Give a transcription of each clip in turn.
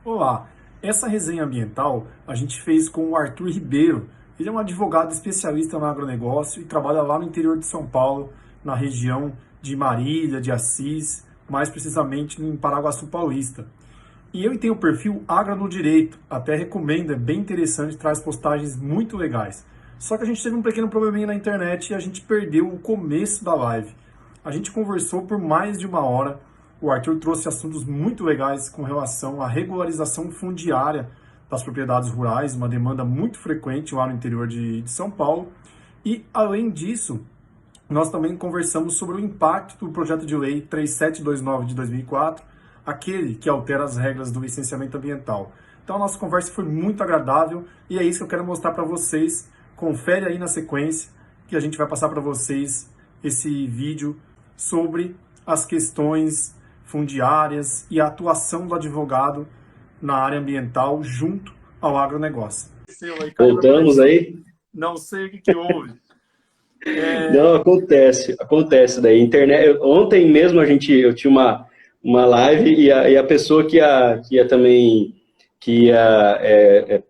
Olá, essa resenha ambiental a gente fez com o Arthur Ribeiro. Ele é um advogado especialista no agronegócio e trabalha lá no interior de São Paulo, na região de Marília, de Assis, mais precisamente em Paraguaçu Paulista. E ele tem o perfil Agro no Direito, até recomendo, é bem interessante, traz postagens muito legais. Só que a gente teve um pequeno probleminha na internet e a gente perdeu o começo da live. A gente conversou por mais de uma hora. O Arthur trouxe assuntos muito legais com relação à regularização fundiária das propriedades rurais, uma demanda muito frequente lá no interior de São Paulo. E, além disso, nós também conversamos sobre o impacto do projeto de lei 3729 de 2004, aquele que altera as regras do licenciamento ambiental. Então, a nossa conversa foi muito agradável e é isso que eu quero mostrar para vocês. Confere aí na sequência que a gente vai passar para vocês esse vídeo sobre as questões fundiárias e a atuação do advogado na área ambiental junto ao agronegócio. Voltamos aí? Não sei o que houve. Não, acontece daí. Internet, ontem mesmo eu tinha uma live e a pessoa que ia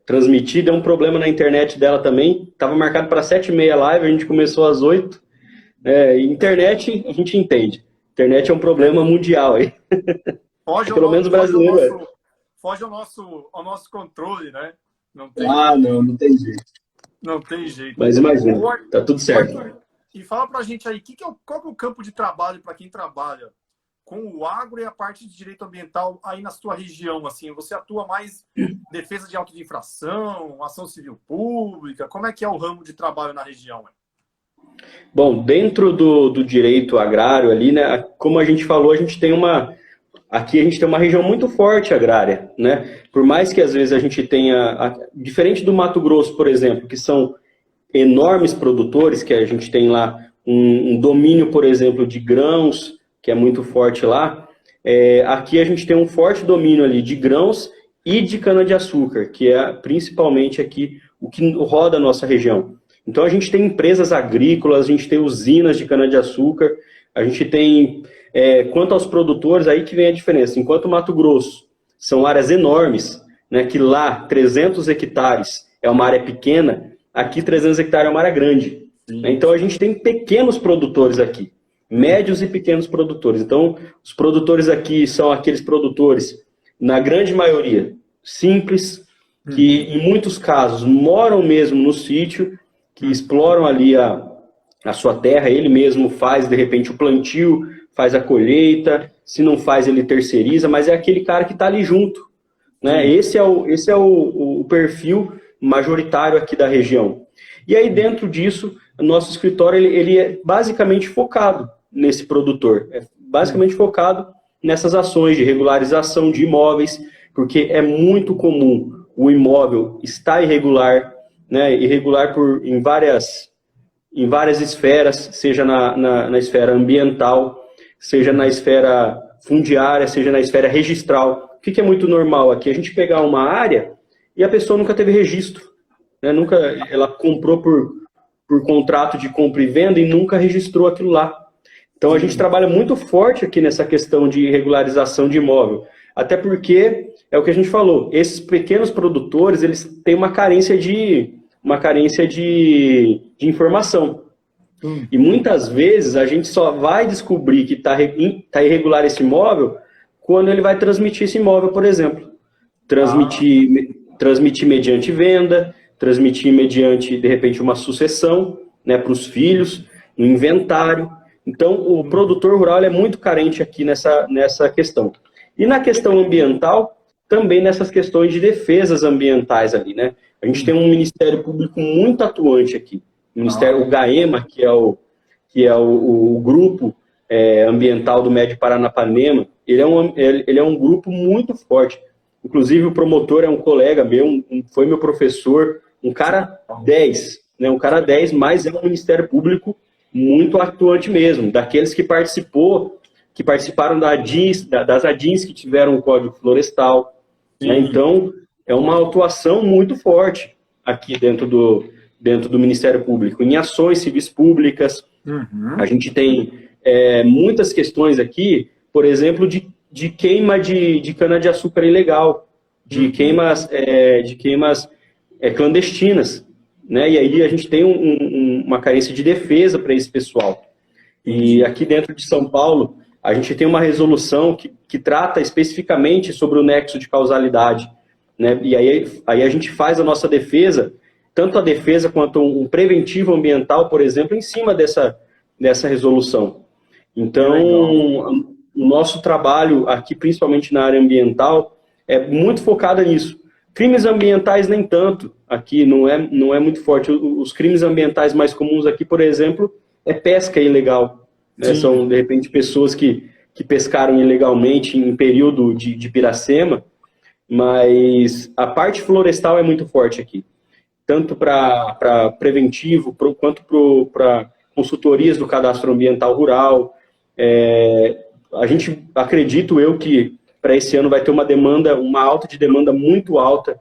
transmitir deu um problema na internet dela também. Estava marcado para 7h30 a live, a gente começou às 8h. Internet, a gente entende. Internet é um problema mundial aí. Pelo menos brasileiro. Foge ao nosso controle, né? Não tem jeito. Não tem jeito. Mas imagina, tá tudo certo. Arthur, e fala pra gente aí, qual que é o campo de trabalho para quem trabalha com o agro e a parte de direito ambiental aí na sua região? Assim, você atua mais em defesa de auto de infração, ação civil pública? Como é que é o ramo de trabalho na região? Bom, dentro do direito agrário ali, né, como a gente falou, aqui a gente tem uma região muito forte agrária, né? Por mais que às vezes a gente tenha, diferente do Mato Grosso, por exemplo, que são enormes produtores, que a gente tem lá um domínio, por exemplo, de grãos, que é muito forte lá, aqui a gente tem um forte domínio ali de grãos e de cana-de-açúcar, que é principalmente aqui o que roda a nossa região. Então a gente tem empresas agrícolas, a gente tem usinas de cana-de-açúcar, a gente tem, quanto aos produtores, aí que vem a diferença. Enquanto o Mato Grosso são áreas enormes, né, que lá 300 hectares é uma área pequena, aqui 300 hectares é uma área grande. Então a gente tem pequenos produtores aqui, médios e pequenos produtores. Então os produtores aqui são aqueles produtores, na grande maioria, simples, que em muitos casos moram mesmo no sítio, que exploram ali a sua terra, ele mesmo faz, de repente, o plantio, faz a colheita, se não faz, ele terceiriza, mas é aquele cara que está ali junto, né? Esse é o perfil majoritário aqui da região. E aí, dentro disso, o nosso escritório ele é basicamente focado nesse produtor, é basicamente focado nessas ações de regularização de imóveis, porque é muito comum o imóvel estar irregular, né, irregular em várias esferas, seja na esfera ambiental, seja na esfera fundiária, seja na esfera registral. O que é muito normal aqui? A gente pegar uma área e a pessoa nunca teve registro, né? Ela comprou por contrato de compra e venda e nunca registrou aquilo lá. Então a gente trabalha muito forte aqui nessa questão de regularização de imóvel, até porque é o que a gente falou, esses pequenos produtores, eles têm uma carência de informação. E muitas vezes a gente só vai descobrir que está irregular esse imóvel quando ele vai transmitir esse imóvel, por exemplo. Transmitir mediante venda, transmitir mediante, de repente, uma sucessão, né, para os filhos, no inventário. Então, o produtor rural é muito carente aqui nessa questão. E na questão ambiental, também nessas questões de defesas ambientais ali, né? A gente tem um Ministério Público muito atuante aqui. O GAEMA, que é o grupo ambiental do Médio Paranapanema, ele é um grupo muito forte. Inclusive, o promotor é um colega meu, foi meu professor, um cara 10, né? Um cara 10, mas é um Ministério Público muito atuante mesmo, daqueles que participaram das ADINs que tiveram o Código Florestal. Né? Então, é uma atuação muito forte aqui dentro do Ministério Público, em ações civis públicas. A gente tem muitas questões aqui, por exemplo, de queima de cana-de-açúcar ilegal. de queimas clandestinas, né? E aí a gente tem uma carência de defesa para esse pessoal. E aqui dentro de São Paulo, a gente tem uma resolução que trata especificamente sobre o nexo de causalidade, né? E aí a gente faz a nossa defesa, tanto a defesa quanto um preventivo ambiental, por exemplo, em cima dessa resolução. Então, o nosso trabalho aqui, principalmente na área ambiental, é muito focado nisso. Crimes ambientais nem tanto, aqui não é muito forte. Os crimes ambientais mais comuns aqui, por exemplo, é pesca ilegal. Né? São, de repente, pessoas que pescaram ilegalmente em período de Piracema, mas a parte florestal é muito forte aqui. Tanto para preventivo, quanto para consultorias do cadastro ambiental rural. A gente, acredito eu, que para esse ano vai ter uma alta de demanda muito alta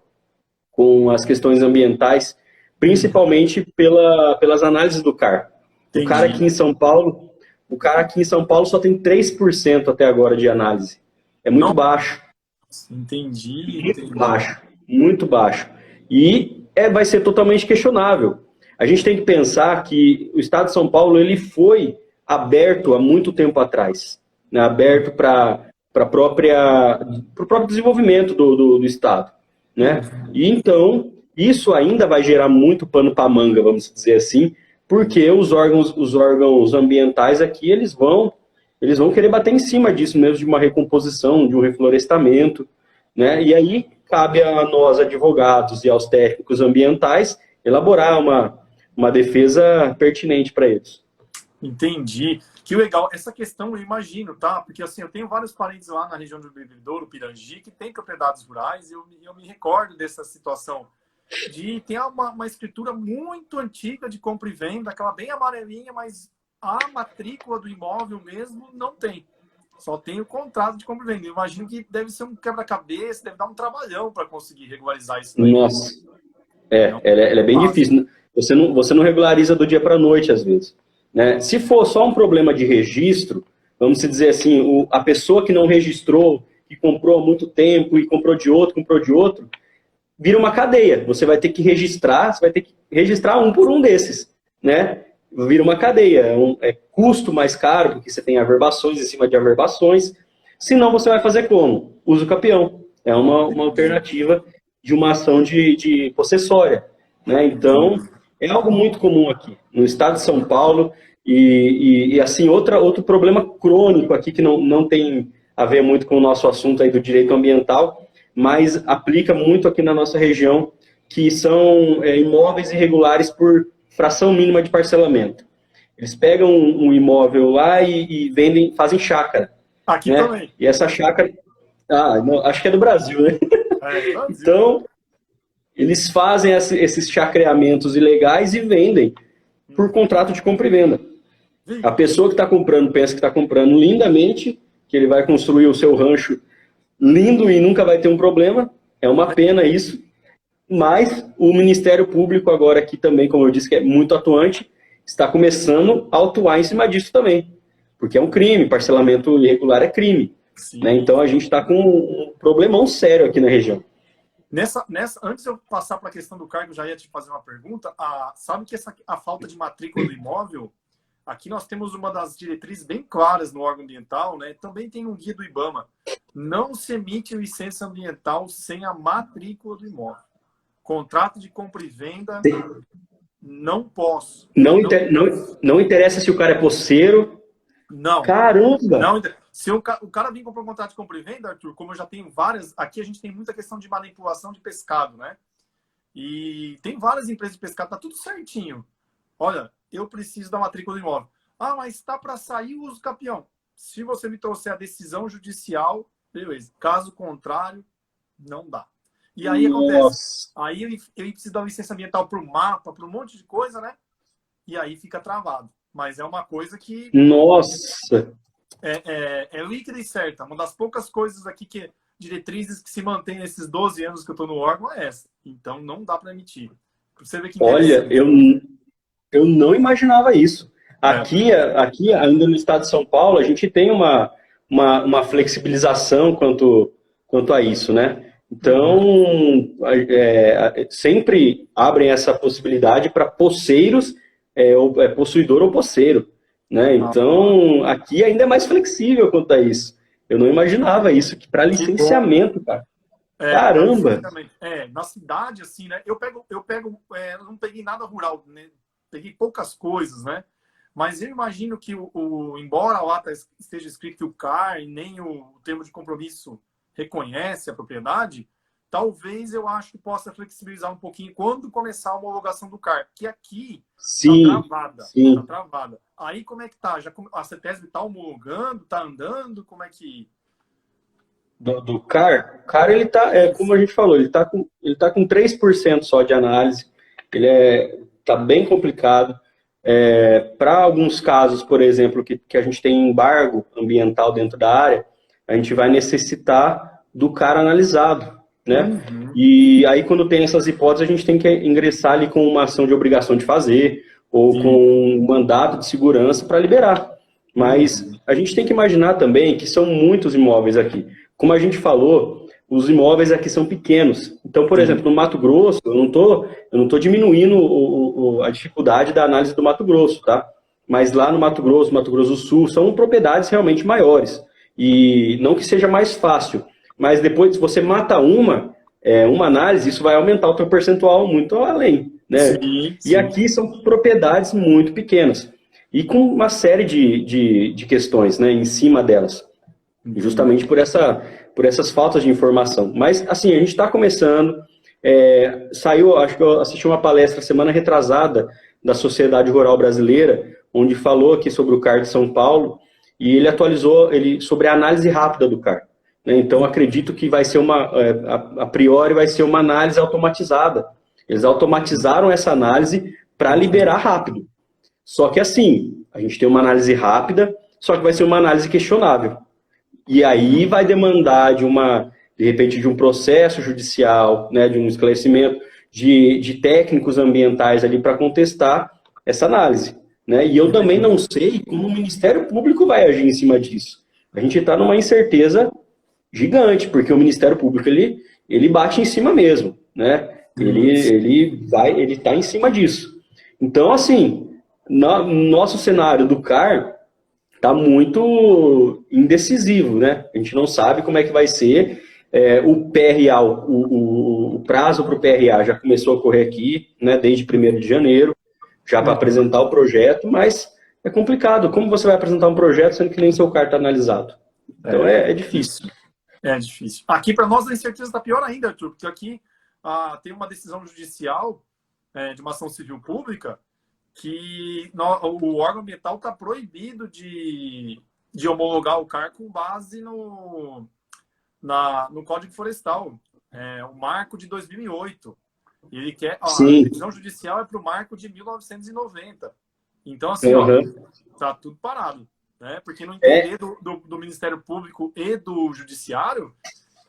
com as questões ambientais, principalmente pelas análises do CAR. O cara aqui em São Paulo só tem 3% até agora de análise. É muito baixo. Entendi. Muito baixo. E vai ser totalmente questionável. A gente tem que pensar que o Estado de São Paulo ele foi aberto há muito tempo atrás, né? Aberto para o próprio desenvolvimento do Estado. Né? E então, isso ainda vai gerar muito pano para manga, vamos dizer assim, porque os órgãos ambientais aqui, eles vão querer bater em cima disso mesmo, de uma recomposição, de um reflorestamento, né? E aí cabe a nós, advogados, e aos técnicos ambientais, elaborar uma defesa pertinente para eles. Entendi. Que legal. Essa questão eu imagino, tá? Porque assim, eu tenho vários parentes lá na região do Bebedouro, Pirangi, que tem propriedades rurais, e eu me recordo dessa situação de ter uma escritura muito antiga de compra e venda, aquela bem amarelinha, mas a matrícula do imóvel mesmo não tem. Só tem o contrato de compra e venda. Eu imagino que deve ser um quebra-cabeça, deve dar um trabalhão para conseguir regularizar isso daí. Nossa. Ela é bem difícil. Você não regulariza do dia para a noite, às vezes. Né? Se for só um problema de registro, vamos dizer assim, a pessoa que não registrou, que comprou há muito tempo e comprou de outro, vira uma cadeia. Você vai ter que registrar um por um desses. Né? Vira uma cadeia. É custo mais caro, porque você tem averbações em cima de averbações. Senão você vai fazer como? Uso capião. É uma alternativa de uma ação de possessória. Né? Então, é algo muito comum aqui, no estado de São Paulo, e assim, outro problema crônico aqui, que não tem a ver muito com o nosso assunto aí do direito ambiental, mas aplica muito aqui na nossa região, que são imóveis irregulares por fração mínima de parcelamento. Eles pegam um imóvel lá e vendem, fazem chácara. Aqui né? também. E essa chácara, acho que é do Brasil, né? Brasil. Então, eles fazem esses chacreamentos ilegais e vendem por contrato de compra e venda. A pessoa que está comprando pensa que está comprando lindamente, que ele vai construir o seu rancho lindo e nunca vai ter um problema. É uma pena isso. Mas o Ministério Público agora aqui também, como eu disse, que é muito atuante, está começando a atuar em cima disso também. Porque é um crime, parcelamento irregular é crime. Né? Então a gente está com um problemão sério aqui na região. Antes de eu passar para a questão do cargo, eu já ia te fazer uma pergunta. Sabe que a falta de matrícula do imóvel, aqui nós temos uma das diretrizes bem claras no órgão ambiental, né? Também tem um guia do IBAMA. Não se emite licença ambiental sem a matrícula do imóvel. Contrato de compra e venda, não posso. Não interessa se o cara é posseiro. Não. Caramba! Não, se o cara vir comprar um contrato de compra e venda, Arthur, como eu já tenho várias, aqui a gente tem muita questão de manipulação de pescado, né? E tem várias empresas de pescado, tá tudo certinho. Olha, eu preciso da matrícula do imóvel. Mas está para sair o uso capião. Se você me trouxer a decisão judicial, beleza. Caso contrário, não dá. E aí acontece. Aí ele precisa dar licença ambiental para o mapa, para um monte de coisa, né? E aí fica travado. Mas é uma coisa que... Nossa! É líquida e certa. Uma das poucas coisas aqui diretrizes que se mantém nesses 12 anos que eu estou no órgão é essa. Então não dá para emitir. Você vê que olha, eu não imaginava isso. Aqui, ainda no estado de São Paulo, a gente tem uma flexibilização quanto a isso, né? Então, sempre abrem essa possibilidade para posseiros, possuidor ou posseiro, né? Então, aqui ainda é mais flexível quanto a isso. Eu não imaginava isso, que para licenciamento, cara. Caramba! Na cidade, assim, né? Eu não peguei nada rural, né? Peguei poucas coisas, né? Mas eu imagino que, embora lá esteja escrito que o CAR e nem o termo de compromisso reconhece a propriedade, talvez eu acho que possa flexibilizar um pouquinho quando começar a homologação do CAR, que aqui está travada. Tá travada. Aí como é que tá? A CETESB está homologando, está andando? Como é que... Do CAR? O CAR, ele tá, como a gente falou, ele tá com 3% só de análise. Ele tá bem complicado. Para alguns casos, por exemplo, que a gente tem embargo ambiental dentro da área, a gente vai necessitar do CAR analisado, né? E aí, quando tem essas hipóteses, a gente tem que ingressar ali com uma ação de obrigação de fazer, ou com um mandato de segurança para liberar. Mas a gente tem que imaginar também que são muitos imóveis aqui. Como a gente falou, os imóveis aqui são pequenos. Então, por exemplo, no Mato Grosso, eu não tô diminuindo a dificuldade da análise do Mato Grosso, tá? Mas lá no Mato Grosso do Sul, são propriedades realmente maiores. E não que seja mais fácil, mas depois, se você mata uma análise, isso vai aumentar o teu percentual muito além, né? Sim. E aqui são propriedades muito pequenas. E com uma série de questões, né, em cima delas. Justamente por essas faltas de informação. Mas, assim, a gente está começando. Acho que eu assisti uma palestra semana retrasada da Sociedade Rural Brasileira, onde falou aqui sobre o CAR de São Paulo, e ele atualizou sobre a análise rápida do CAR. Né? Então, acredito que vai ser a priori, vai ser uma análise automatizada. Eles automatizaram essa análise para liberar rápido. Só que, assim, a gente tem uma análise rápida, só que vai ser uma análise questionável. E aí vai demandar de repente, de um processo judicial, né, de um esclarecimento, de técnicos ambientais ali para contestar essa análise. Né? E eu também não sei como o Ministério Público vai agir em cima disso. A gente está numa incerteza gigante, porque o Ministério Público ele bate em cima mesmo. Né? Ele está em cima disso. Então, assim, nosso cenário do CAR está muito indecisivo, né? A gente não sabe como é que vai ser. O PRA, o prazo para o PRA já começou a correr aqui, né, desde 1º de janeiro, já para apresentar o projeto, mas é complicado. Como você vai apresentar um projeto sendo que nem seu CAR está analisado? Então é difícil. É difícil. Aqui, para nós, a incerteza está pior ainda, Arthur, porque aqui tem uma decisão judicial de uma ação civil pública que o órgão ambiental está proibido de homologar o CAR com base no Código Florestal, o marco de 2008. Ele quer, a decisão judicial é para o marco de 1990. Então, assim, tá tudo parado. Né? Porque não entender do Ministério Público e do Judiciário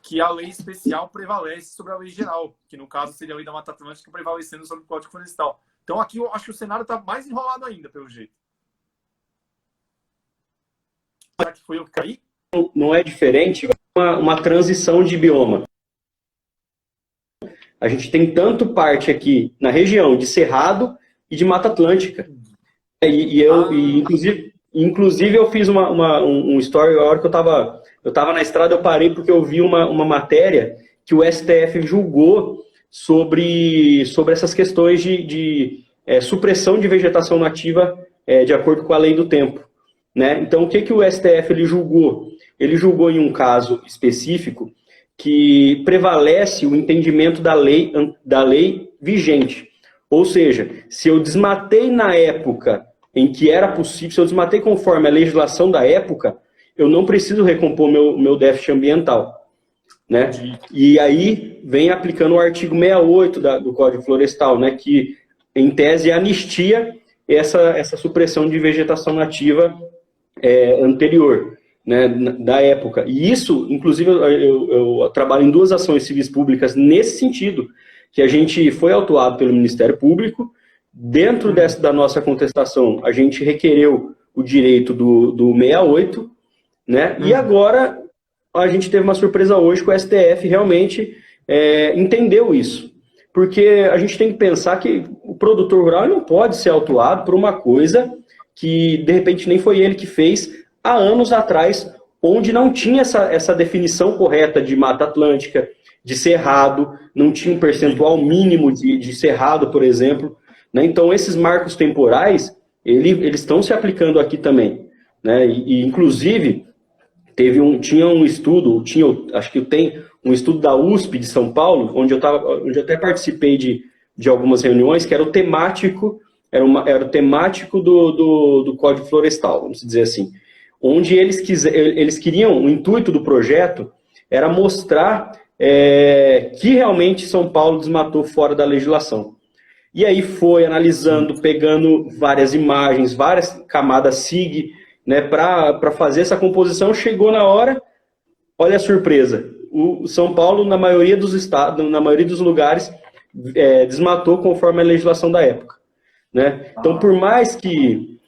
que a lei especial prevalece sobre a lei geral, que no caso seria a lei da Mata Atlântica prevalecendo sobre o Código Florestal. Então aqui eu acho que o cenário está mais enrolado ainda, pelo jeito. Será que foi eu que caí? Não é diferente uma transição de bioma. A gente tem tanto parte aqui na região de Cerrado e de Mata Atlântica. Inclusive eu fiz um story, a hora que eu estava na estrada, eu parei porque eu vi uma matéria que o STF julgou sobre essas questões de supressão de vegetação nativa de acordo com a lei do tempo. Né? Então, o que o STF ele julgou? Ele julgou em um caso específico que prevalece o entendimento da lei vigente. Ou seja, se eu desmatei na época em que era possível, se eu desmatei conforme a legislação da época, eu não preciso recompor meu déficit ambiental. Né? E aí vem aplicando o artigo 68 do Código Florestal, né, que em tese anistia essa supressão de vegetação nativa anterior, né, da época. E isso, inclusive, eu trabalho em 2 ações civis públicas nesse sentido, que a gente foi autuado pelo Ministério Público. Dentro da nossa contestação, a gente requereu o direito do 68, né? E agora a gente teve uma surpresa hoje com o STF realmente entendeu isso. Porque a gente tem que pensar que o produtor rural não pode ser autuado por uma coisa que, de repente, nem foi ele que fez há anos atrás, onde não tinha essa definição correta de Mata Atlântica, de cerrado, não tinha um percentual mínimo de cerrado, por exemplo. Né? Então, esses marcos temporais, eles estão se aplicando aqui também. Né? Inclusive, tinha um estudo, acho que tem um estudo da USP de São Paulo, onde eu até participei de algumas reuniões, que era o temático, era o temático do Código Florestal, vamos dizer assim. Onde eles queriam, o intuito do projeto era mostrar que realmente São Paulo desmatou fora da legislação. E aí foi analisando, pegando várias imagens, várias camadas SIG, né, para fazer essa composição. Chegou na hora, olha a surpresa, o São Paulo, na maioria dos estados, na maioria dos lugares, desmatou conforme a legislação da época. Né? Então, por mais que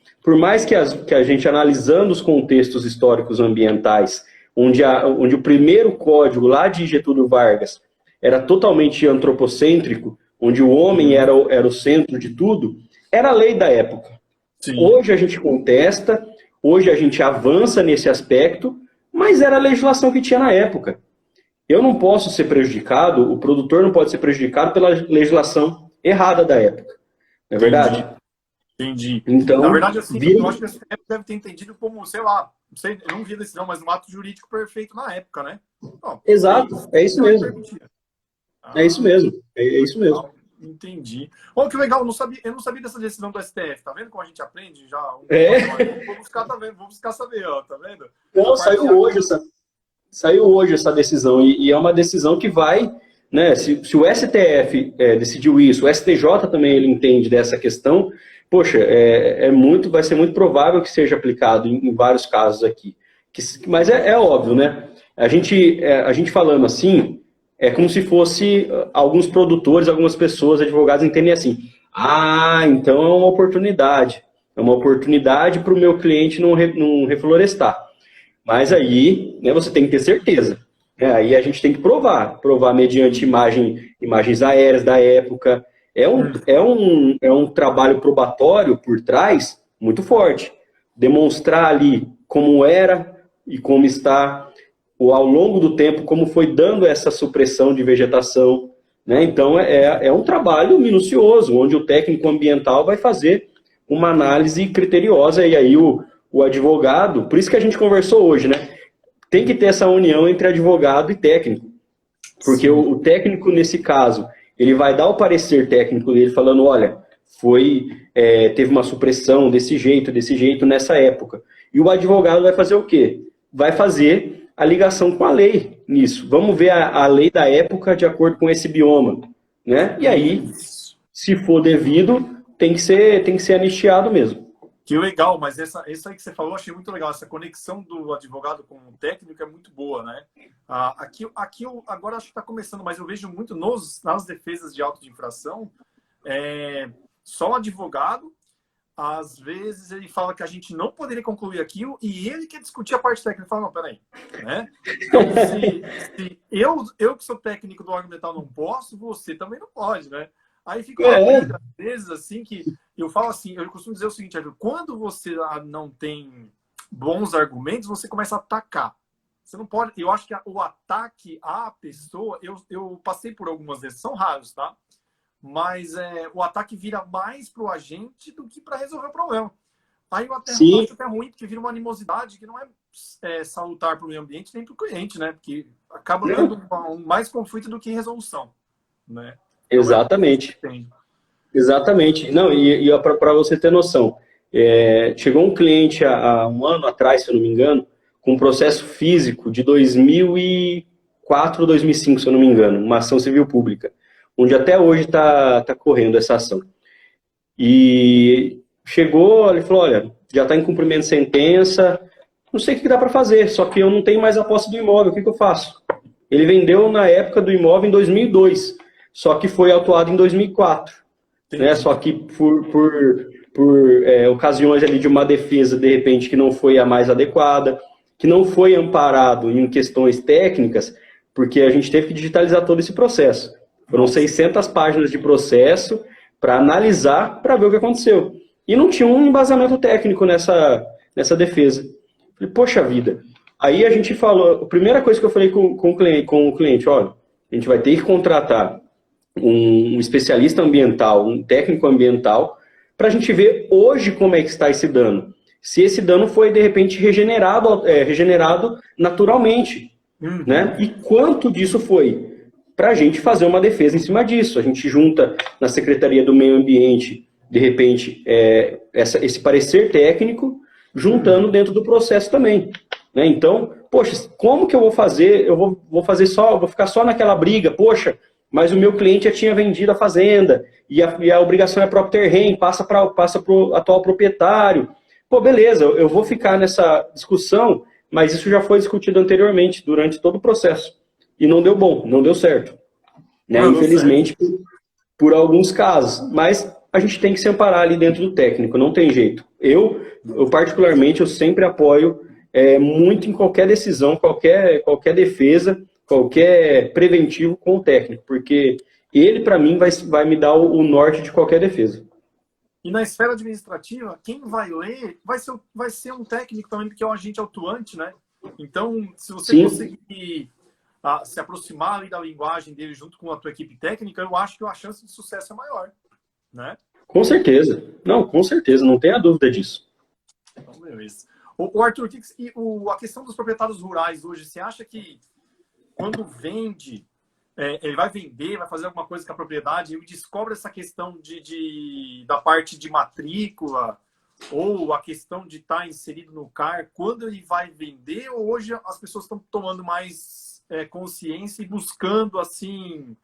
a gente, analisando os contextos históricos ambientais, onde o primeiro código lá de Getúlio Vargas era totalmente antropocêntrico, onde o homem era o centro de tudo, era a lei da época. Sim. Hoje a gente contesta, hoje a gente avança nesse aspecto, mas era a legislação que tinha na época. Eu não posso ser prejudicado, o produtor não pode ser prejudicado pela legislação errada da época. Não é verdade? Entendi. Então, na verdade, assim, eu acho que a STF deve ter entendido como, sei lá, não sei, eu não vi a decisão, mas um ato jurídico perfeito na época, né? Bom, exato, é isso mesmo. É isso mesmo, é isso mesmo. Entendi. Olha que legal, eu não sabia dessa decisão do STF, tá vendo como a gente aprende já? Vou buscar, tá vendo? Vou buscar saber, ó, tá vendo? Não, saiu hoje essa decisão, e é uma decisão que vai, né, se o STF decidiu isso, o STJ também ele entende dessa questão, poxa, vai ser muito provável que seja aplicado em vários casos aqui. Mas é óbvio, né? A gente falando assim, é como se fosse alguns produtores, algumas pessoas, advogados, entendem assim, então é uma oportunidade. É uma oportunidade para o meu cliente não reflorestar. Mas aí, né, você tem que ter certeza. Né? Aí a gente tem que provar mediante imagens aéreas da época. É um trabalho probatório por trás muito forte. Demonstrar ali como era e como está, ou ao longo do tempo, como foi dando essa supressão de vegetação. Né? Então, é um trabalho minucioso, onde o técnico ambiental vai fazer uma análise criteriosa, e aí o advogado, por isso que a gente conversou hoje, né? Tem que ter essa união entre advogado e técnico. Porque o técnico, nesse caso, ele vai dar o parecer técnico dele falando, olha, teve uma supressão desse jeito, nessa época. E o advogado vai fazer o quê? Vai fazer a ligação com a lei nisso. Vamos ver a lei da época de acordo com esse bioma. Né? E aí, se for devido, tem que ser anistiado mesmo. Que legal, mas essa aí que você falou, achei muito legal. Essa conexão do advogado com o técnico é muito boa, né? Aqui eu agora acho que está começando, mas eu vejo muito nas defesas de auto de infração, só o advogado, às vezes ele fala que a gente não poderia concluir aquilo e ele quer discutir a parte técnica. Ele fala, não, peraí. Né? Então, se eu que sou técnico do órgão ambiental não posso, você também não pode, né? Aí fica uma briga, às vezes, assim, que eu falo assim, eu costumo dizer o seguinte, quando você não tem bons argumentos, você começa a atacar. Você não pode, eu acho que o ataque à pessoa, eu passei por algumas vezes, são raros, tá? Mas o ataque vira mais pro agente do que para resolver o problema. Aí eu acho até ruim, porque vira uma animosidade que não é salutar para o meio ambiente nem para o cliente, né? Porque acaba dando mais conflito do que resolução, né? Exatamente. Exatamente. Não, e para você ter noção, chegou um cliente há um ano atrás, se eu não me engano, com um processo físico de 2004 ou 2005, se eu não me engano, uma ação civil pública, onde até hoje está correndo essa ação. E chegou, ele falou, olha, já está em cumprimento de sentença, não sei o que dá para fazer, só que eu não tenho mais a posse do imóvel, o que eu faço? Ele vendeu na época do imóvel em 2002, só que foi autuado em 2004. Né? Só que por ocasiões ali de uma defesa, de repente, que não foi a mais adequada, que não foi amparado em questões técnicas, porque a gente teve que digitalizar todo esse processo. Foram 600 páginas de processo para analisar, para ver o que aconteceu. E não tinha um embasamento técnico nessa defesa. Falei, poxa vida. Aí a gente falou, a primeira coisa que eu falei com o cliente, olha, a gente vai ter que contratar um especialista ambiental, um técnico ambiental, para a gente ver hoje como é que está esse dano. Se esse dano foi, de repente, regenerado naturalmente. Né? E quanto disso foi? Para a gente fazer uma defesa em cima disso. A gente junta na Secretaria do Meio Ambiente, de repente, esse parecer técnico, juntando dentro do processo também. Né? Então, poxa, como que eu vou fazer? Eu vou ficar só naquela briga, poxa, mas o meu cliente já tinha vendido a fazenda, e a obrigação é próprio terreno, passa para o atual proprietário. Pô, beleza, eu vou ficar nessa discussão, mas isso já foi discutido anteriormente, durante todo o processo. E não deu bom, não deu certo. Né? Infelizmente, por alguns casos. Mas a gente tem que se amparar ali dentro do técnico, não tem jeito. Eu particularmente, eu sempre apoio muito em qualquer decisão, qualquer defesa, qualquer preventivo com o técnico, porque ele, para mim, vai me dar o norte de qualquer defesa. E na esfera administrativa, quem vai ler vai ser um técnico também, porque é um agente atuante, né? Então, se você conseguir se aproximar ali da linguagem dele junto com a tua equipe técnica, eu acho que a chance de sucesso é maior, né? Com certeza. Não, com certeza, não tenha dúvida disso. Então, beleza. O Arthur, a questão dos proprietários rurais hoje, você acha que quando vende, ele vai vender, vai fazer alguma coisa com a propriedade, ele descobre essa questão da parte de matrícula ou a questão de estar inserido no CAR, quando ele vai vender, ou hoje as pessoas estão tomando mais consciência e buscando, assim,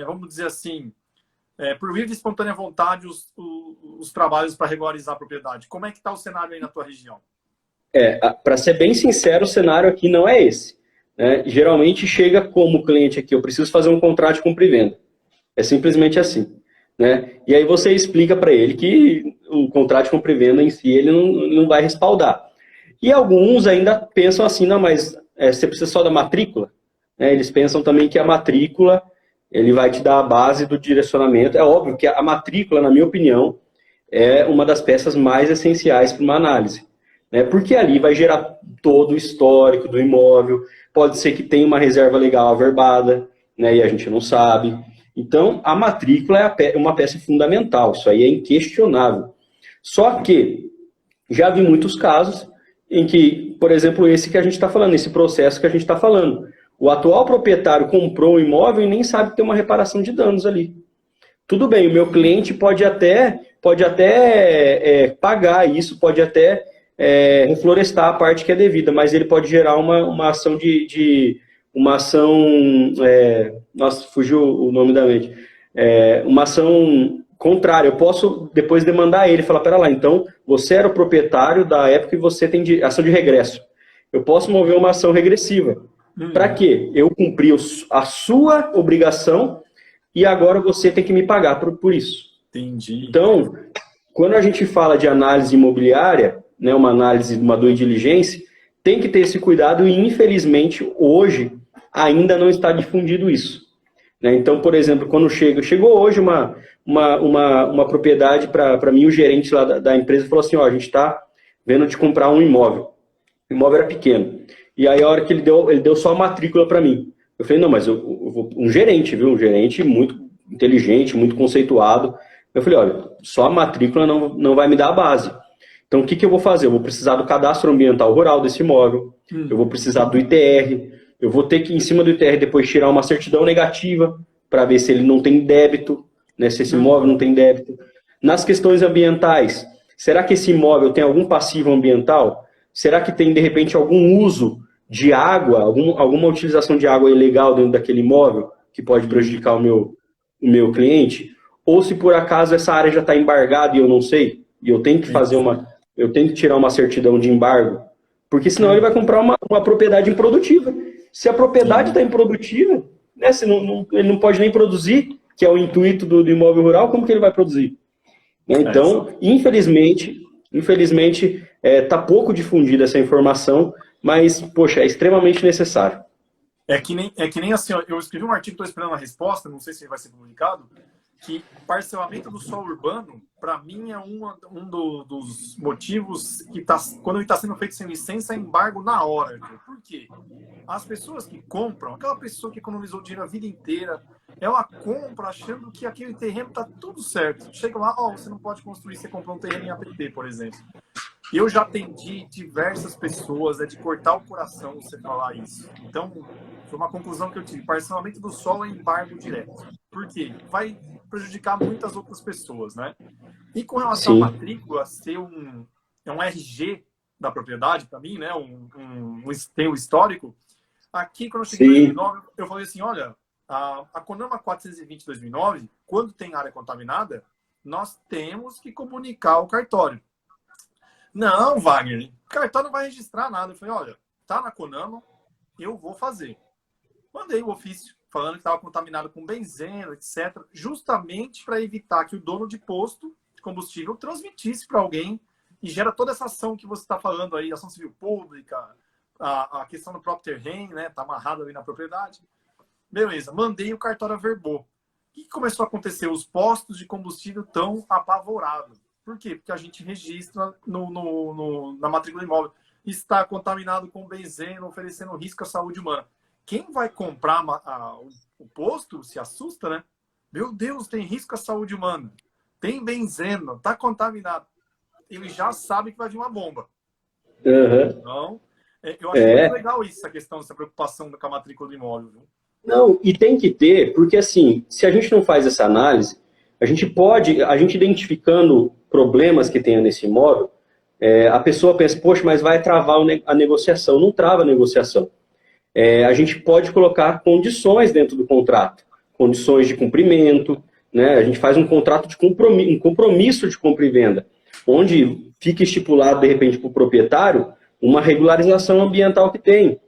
vamos dizer assim, por livre e espontânea vontade, os trabalhos para regularizar a propriedade? Como é que está o cenário aí na tua região? Para ser bem sincero, o cenário aqui não é esse. Né? Geralmente chega como cliente aqui, eu preciso fazer um contrato de compra e venda. É simplesmente assim. Né? E aí você explica para ele que o contrato de compra e venda em si ele não vai respaldar. E alguns ainda pensam assim, não, mas você precisa só da matrícula? Né? Eles pensam também que a matrícula ele vai te dar a base do direcionamento. É óbvio que a matrícula, na minha opinião, é uma das peças mais essenciais para uma análise. Né? Porque ali vai gerar todo o histórico do imóvel. Pode ser que tenha uma reserva legal averbada, né, e a gente não sabe. Então, a matrícula é uma peça fundamental, isso aí é inquestionável. Só que, já vi muitos casos em que, por exemplo, esse que a gente está falando, esse processo que a gente está falando, o atual proprietário comprou o imóvel e nem sabe que tem uma reparação de danos ali. Tudo bem, o meu cliente pode até pagar isso, pode até reflorestar a parte que é devida, mas ele pode gerar uma ação nossa, fugiu o nome da mente, uma ação contrária. Eu posso depois demandar ele, falar, pera lá, então você era o proprietário da época e você tem ação de regresso. Eu posso mover uma ação regressiva. Para quê? Eu cumpri a sua obrigação e agora você tem que me pagar por isso. Entendi. Então, quando a gente fala de análise imobiliária, né, uma análise de uma due diligence, tem que ter esse cuidado e, infelizmente, hoje ainda não está difundido isso. Né? Então, por exemplo, quando chegou hoje uma propriedade para mim, o gerente lá da empresa falou assim, ó, a gente está vendo de comprar um imóvel. O imóvel era pequeno. E aí, a hora que ele deu só a matrícula para mim. Eu falei, não, mas eu vou um gerente, viu? Um gerente muito inteligente, muito conceituado. Eu falei, olha, só a matrícula não vai me dar a base. Então, o que eu vou fazer? Eu vou precisar do cadastro ambiental rural desse imóvel, eu vou precisar do ITR, eu vou ter que, em cima do ITR, depois tirar uma certidão negativa para ver se ele não tem débito, né, se esse imóvel não tem débito. Nas questões ambientais, será que esse imóvel tem algum passivo ambiental? Será que tem, de repente, algum uso de água, alguma utilização de água ilegal dentro daquele imóvel que pode prejudicar o meu cliente? Ou se, por acaso, essa área já está embargada e eu não sei, e eu tenho que eu tenho que tirar uma certidão de embargo, porque senão ele vai comprar uma propriedade improdutiva. Se a propriedade está improdutiva, né, ele não pode nem produzir, que é o intuito do imóvel rural, como que ele vai produzir? Então, infelizmente, está pouco difundida essa informação, mas, poxa, é extremamente necessário. É que nem assim, ó, eu escrevi um artigo, estou esperando a resposta, não sei se vai ser publicado, que parcelamento do solo urbano, para mim, é dos motivos que quando ele está sendo feito sem licença, é embargo na hora. Por quê? As pessoas que compram, aquela pessoa que economizou dinheiro a vida inteira, ela compra achando que aquele terreno está tudo certo. Chega lá, você não pode construir, você comprou um terreno em APT, por exemplo. E eu já atendi diversas pessoas, é de cortar o coração você falar isso. Então, foi uma conclusão que eu tive. Parcelamento do solo é embargo direto. Por quê? Vai prejudicar muitas outras pessoas, né? E com relação à Sim, matrícula ser é um RG da propriedade, para mim, né? Tem o histórico. Aqui, quando eu cheguei em sim, 2009, eu falei assim, olha, a CONAMA 420 de 2009, quando tem área contaminada, nós temos que comunicar ao cartório. Não, Wagner, o cartório não vai registrar nada. Eu falei, olha, tá na CONAMA, eu vou fazer. Mandei o ofício falando que estava contaminado com benzeno, etc., justamente para evitar que o dono de posto de combustível transmitisse para alguém e gera toda essa ação que você está falando aí, ação civil pública, a questão do próprio terreno, né? Está amarrado ali na propriedade. Beleza, mandei, o cartório averbou. O que começou a acontecer? Os postos de combustível estão apavorados. Por quê? Porque a gente registra na matrícula do imóvel. Está contaminado com benzeno, oferecendo risco à saúde humana. Quem vai comprar o posto se assusta, né? Meu Deus, tem risco à saúde humana. Tem benzeno, está contaminado. Ele já sabe que vai vir uma bomba. aham, Então, eu achei muito é. legal isso, essa questão, essa preocupação com a matrícula do imóvel. Viu? Não, e tem que ter, porque assim, se a gente não faz essa análise, a gente identificando problemas que tenha nesse imóvel, a pessoa pensa, poxa, mas vai travar a negociação. Não trava a negociação. A gente pode colocar condições dentro do contrato, condições de cumprimento, né? A gente faz um contrato de compromisso, um compromisso de compra e venda, onde fica estipulado, de repente, para o proprietário, uma regularização ambiental que tem.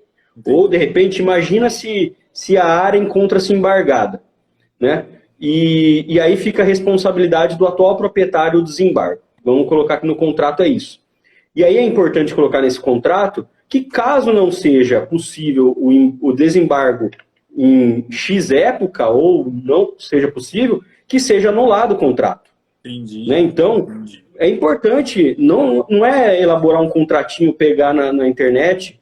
Ou, de repente, imagina se a área encontra-se embargada, né? E aí fica a responsabilidade do atual proprietário do desembargo. Vamos colocar que no contrato é isso. E aí é importante colocar nesse contrato que, caso não seja possível o desembargo em X época, ou não seja possível, que seja anulado o contrato. Entendi. Né? Então, Entendi. é importante, não é elaborar um contratinho, pegar na internet,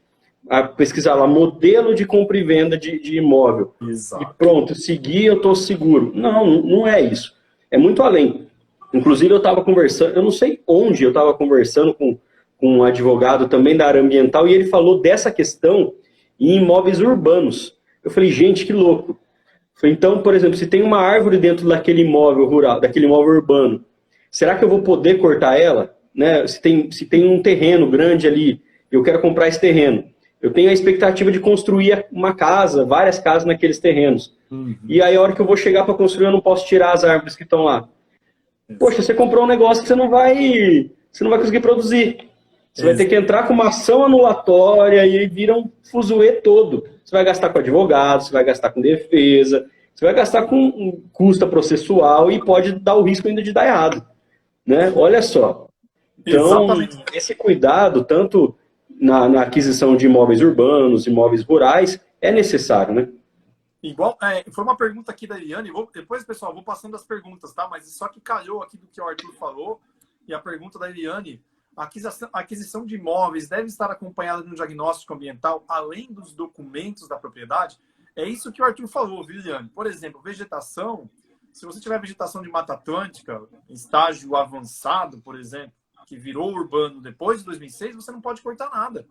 pesquisar lá, modelo de compra e venda de imóvel, e Exato. pronto, seguir, eu estou seguro. Não é isso. É muito além. Inclusive, eu estava conversando, eu não sei onde, eu estava conversando com um advogado também da área ambiental, e ele falou dessa questão em imóveis urbanos. Eu falei, gente, que louco. Então, por exemplo, se tem uma árvore dentro daquele imóvel rural, daquele imóvel urbano, será que eu vou poder cortar ela? Né? Se tem um terreno grande ali, eu quero comprar esse terreno. Eu tenho a expectativa de construir uma casa, várias casas naqueles terrenos. Uhum. E aí, a hora que eu vou chegar para construir, eu não posso tirar as árvores que estão lá. Poxa, você Exato. comprou um negócio que você não vai conseguir produzir. Você vai ter que entrar com uma ação anulatória e aí vira um fuzuê todo. Você vai gastar com advogado, você vai gastar com defesa, você vai gastar com custo processual e pode dar o risco ainda de dar errado. Né? Olha só. Então, Exatamente. esse cuidado, tanto na aquisição de imóveis urbanos, imóveis rurais, é necessário, né? Igual, foi uma pergunta aqui da Eliane. Depois, pessoal, vou passando as perguntas, tá? Mas só que calhou aqui do que o Arthur falou. E a pergunta da Eliane: a aquisição de imóveis deve estar acompanhada de um diagnóstico ambiental além dos documentos da propriedade? É isso que o Arthur falou, viu, Eliane? Por exemplo, vegetação. Se você tiver vegetação de Mata Atlântica, em estágio avançado, por exemplo, que virou urbano depois de 2006, você não pode cortar nada,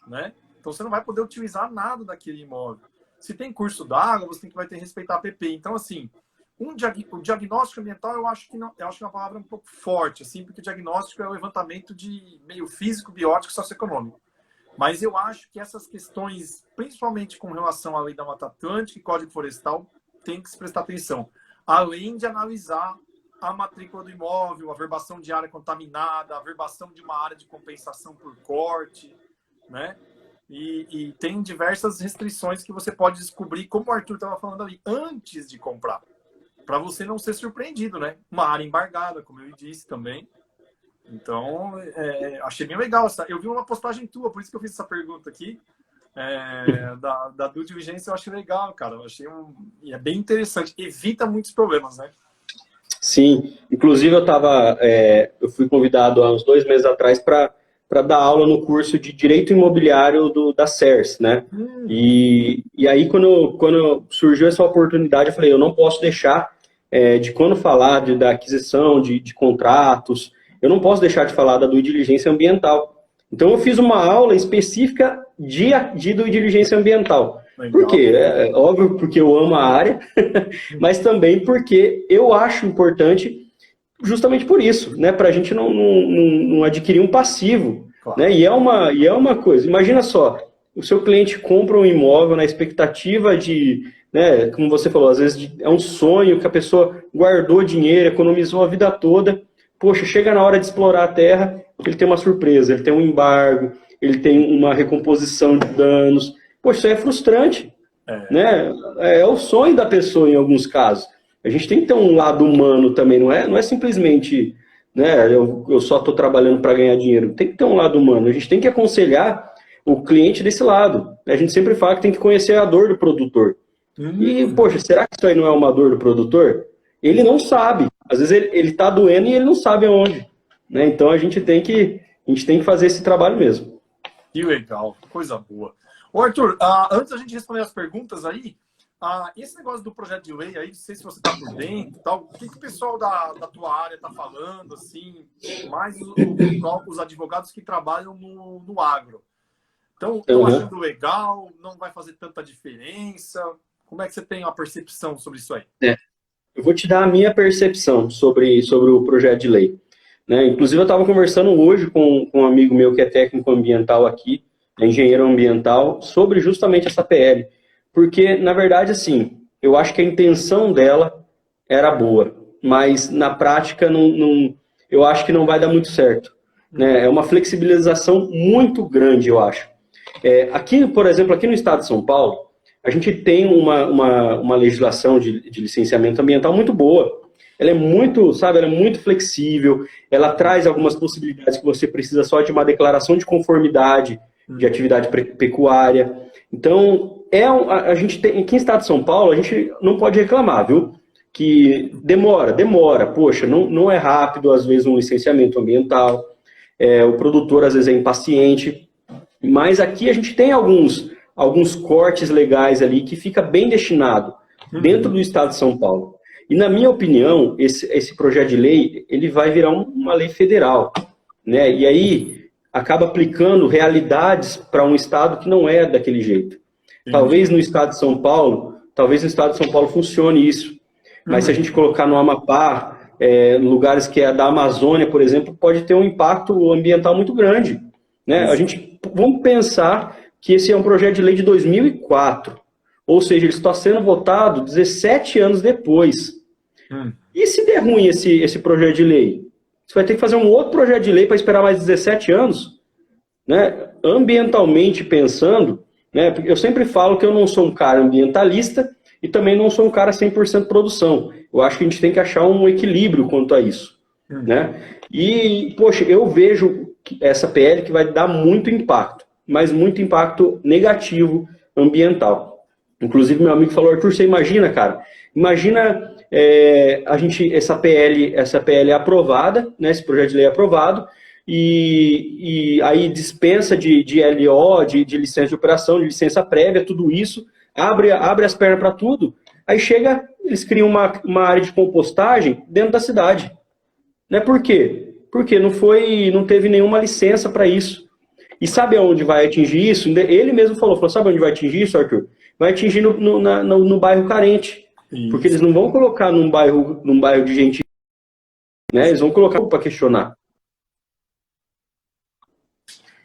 né? Então você não vai poder utilizar nada daquele imóvel. Se tem curso d'água, você vai ter que respeitar a PP. Então, assim, o diagnóstico ambiental, eu acho que é uma palavra um pouco forte, assim, porque o diagnóstico é o levantamento de meio físico, biótico e socioeconômico. Mas eu acho que essas questões, principalmente com relação à lei da Mata Atlântica e Código Florestal, tem que se prestar atenção. Além de analisar a matrícula do imóvel, a verbação de área contaminada, a verbação de uma área de compensação por corte, né? E tem diversas restrições que você pode descobrir, como o Arthur estava falando ali, antes de comprar. Para você não ser surpreendido, né? Uma área embargada, como eu disse também. Então, achei bem legal. Eu vi uma postagem tua, por isso que eu fiz essa pergunta aqui. da due diligence eu achei legal, cara. Eu achei e é bem interessante. Evita muitos problemas, né? Sim, inclusive eu fui convidado há uns 2 meses atrás para dar aula no curso de Direito Imobiliário da CERS, né? E aí, quando surgiu essa oportunidade, eu falei, eu não posso deixar de quando falar da aquisição de contratos, eu não posso deixar de falar da due diligência ambiental. Então, eu fiz uma aula específica de due diligência ambiental. Legal. Por quê? É óbvio porque eu amo a área, mas também porque eu acho importante justamente por isso, né? Para a gente não adquirir um passivo. Claro. Né? E é uma coisa, imagina só, o seu cliente compra um imóvel na expectativa de, né, como você falou, às vezes é um sonho que a pessoa guardou dinheiro, economizou a vida toda, poxa, chega na hora de explorar a terra, ele tem uma surpresa, ele tem um embargo, ele tem uma recomposição de danos. Poxa, isso é frustrante, né? É o sonho da pessoa em alguns casos. A gente tem que ter um lado humano também, não é simplesmente, né, eu só estou trabalhando para ganhar dinheiro. Tem que ter um lado humano. A gente tem que aconselhar o cliente desse lado. A gente sempre fala que tem que conhecer a dor do produtor. E, poxa, será que isso aí não é uma dor do produtor? Ele não sabe. Às vezes ele está doendo e ele não sabe aonde. Né? Então a gente tem que fazer esse trabalho mesmo. Que legal, coisa boa. Ô, Arthur, antes da gente responder as perguntas aí, esse negócio do projeto de lei aí, não sei se você está por dentro e tal, o que o pessoal da tua área está falando, assim, mais os advogados que trabalham no agro. Então, estão achando legal, não vai fazer tanta diferença? Como é que você tem a percepção sobre isso aí? Eu vou te dar a minha percepção sobre o projeto de lei. Né? Inclusive, eu estava conversando hoje com um amigo meu que é técnico ambiental aqui, engenheiro ambiental, sobre justamente essa PL. Porque, na verdade, assim, eu acho que a intenção dela era boa, mas na prática eu acho que não vai dar muito certo. Né? É uma flexibilização muito grande, eu acho. Aqui, por exemplo, aqui no estado de São Paulo, a gente tem uma legislação de licenciamento ambiental muito boa. Ela é muito, sabe, ela é muito flexível, ela traz algumas possibilidades que você precisa só de uma declaração de conformidade de atividade pecuária. Então, a gente tem, aqui em estado de São Paulo, a gente não pode reclamar, viu? Que demora. Poxa, não é rápido, às vezes, um licenciamento ambiental. O produtor, às vezes, é impaciente. Mas aqui a gente tem alguns cortes legais ali que fica bem destinado dentro do estado de São Paulo. E, na minha opinião, esse projeto de lei, ele vai virar uma lei federal. Né? E aí acaba aplicando realidades para um estado que não é daquele jeito. Talvez no estado de São Paulo funcione isso. Mas se a gente colocar no Amapá, lugares que é da Amazônia, por exemplo, pode ter um impacto ambiental muito grande. Né? Vamos pensar que esse é um projeto de lei de 2004. Ou seja, ele está sendo votado 17 anos depois. E se der ruim esse projeto de lei? Você vai ter que fazer um outro projeto de lei para esperar mais 17 anos? Né? Ambientalmente pensando, né? Porque eu sempre falo que eu não sou um cara ambientalista e também não sou um cara 100% produção. Eu acho que a gente tem que achar um equilíbrio quanto a isso. Né? E, poxa, eu vejo essa PL que vai dar muito impacto, mas muito impacto negativo ambiental. Inclusive, meu amigo falou, Arthur, você imagina, cara? Imagina essa PL é aprovada, né, esse projeto de lei é aprovado, e aí dispensa de LO, de licença de operação, de licença prévia, tudo isso, abre as pernas para tudo, aí eles criam uma área de compostagem dentro da cidade. Né? Por quê? Porque não teve nenhuma licença para isso. E sabe aonde vai atingir isso? Ele mesmo falou, sabe onde vai atingir isso, Arthur? Vai atingir no bairro carente. Isso. Porque eles não vão colocar num bairro de gente, né? Eles vão colocar para questionar.